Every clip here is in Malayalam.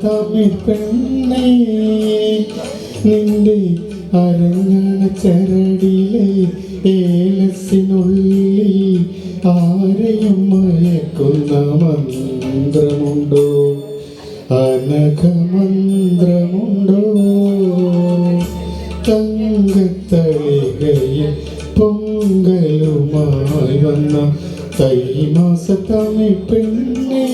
തമിഴ് പെണ്ണേ നിന്റെ അരഞ്ഞണ ചരടിലെ ഏലസിനുള്ളിൽ ആരെയും മയക്കുന്ന മന്ത്രമുണ്ടോ അനഘമന്ത്രമുണ്ടോ തങ്കത്തളികയിൽ പൊങ്കലുമായി വന്ന തൈമാസ തമിഴ് പെണ്ണേ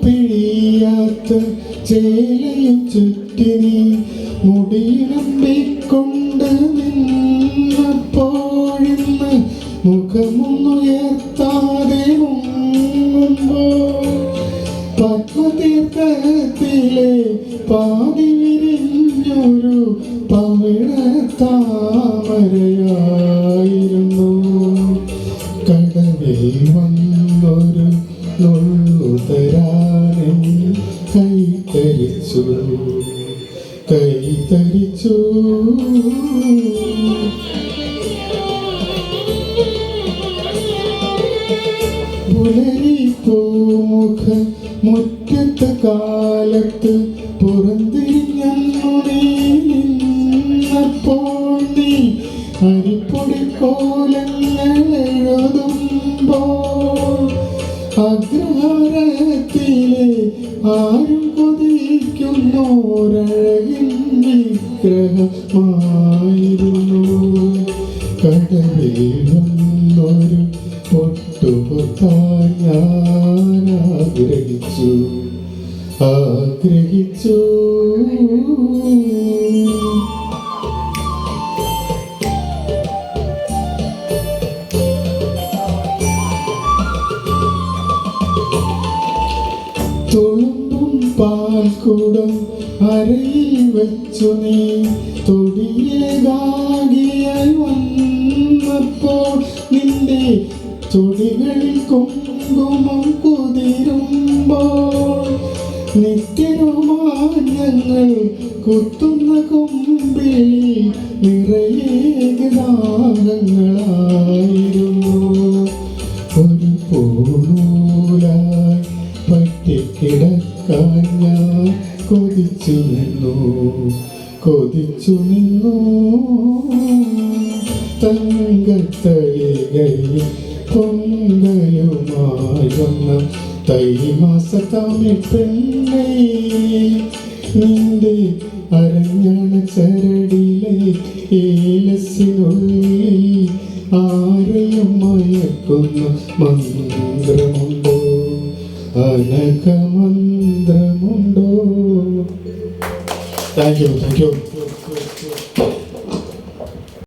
മുങ്ങിപ്പിഴിയാത്ത ചേലയും ചുറ്റിനി മുടിയിലമ്പിക്കൊണ്ട് നിന്നപ്പോഴിന്ന് മുഖമൊന്നുയർത്താതെ മുങ്ങുമ്പോൾ പത്മതീർത്ഥത്തിലെ പാതി വിരിഞ്ഞൊരു പവിഴത്താമരയായിരുന്നു കടവിൽ വന്നൊരു നുള്ളുതരാനും കൈത്തരിച്ചു പുലരിപ്പൂമുഖ മുറ്റത്ത് കാലത്ത് പുറന്തിരിഞ്ഞു നീ നിന്നപ്പോൾ നീ അരിപ്പൊടി കോലങ്ങൾ എഴുതുമ്പോൾ അഗ്രഹാരത്തിലെ ആരും കൊതിക്കുന്നോരഴകിൻ വിഗ്രഹമായിരുന്നു കടവിൽ വന്നൊരു പൊട്ടുപൊത്താൻ ഞാൻ ആഗ്രഹിച്ചു തുളുമ്പും പാൽക്കുടം അരയിൽ വെച്ചു നീ തൊടിയിലാകിയായി വന്നപ്പോൾ നിന്റെ ചൊടികളിൽ കുങ്കുമം കുതിരുമ്പോൾ നിത്യരോമാഞ്ഞങ്ങൾ കുത്തുന്ന കൊമ്പിൽ നിറയെ ദാഹങ്ങളായിരുന്നു ഒരു പൂനൂലായി പറ്റിക്കിടക്കാൻ ഞാൻ കൊതിച്ചു നിന്നു തങ്കത്തളികയിൽ പൊങ്കലുമായി വന്ന തൈമാസ തമിഴ് പെണ്ണേ നിന്റെ അരഞ്ഞണ ചരടിലെ ഏലസിനുള്ളിൽ ആരെയും മയക്കുന്ന മന്ത്രമുണ്ടോ അനഘമന്ത്രമുണ്ടോ. Thank you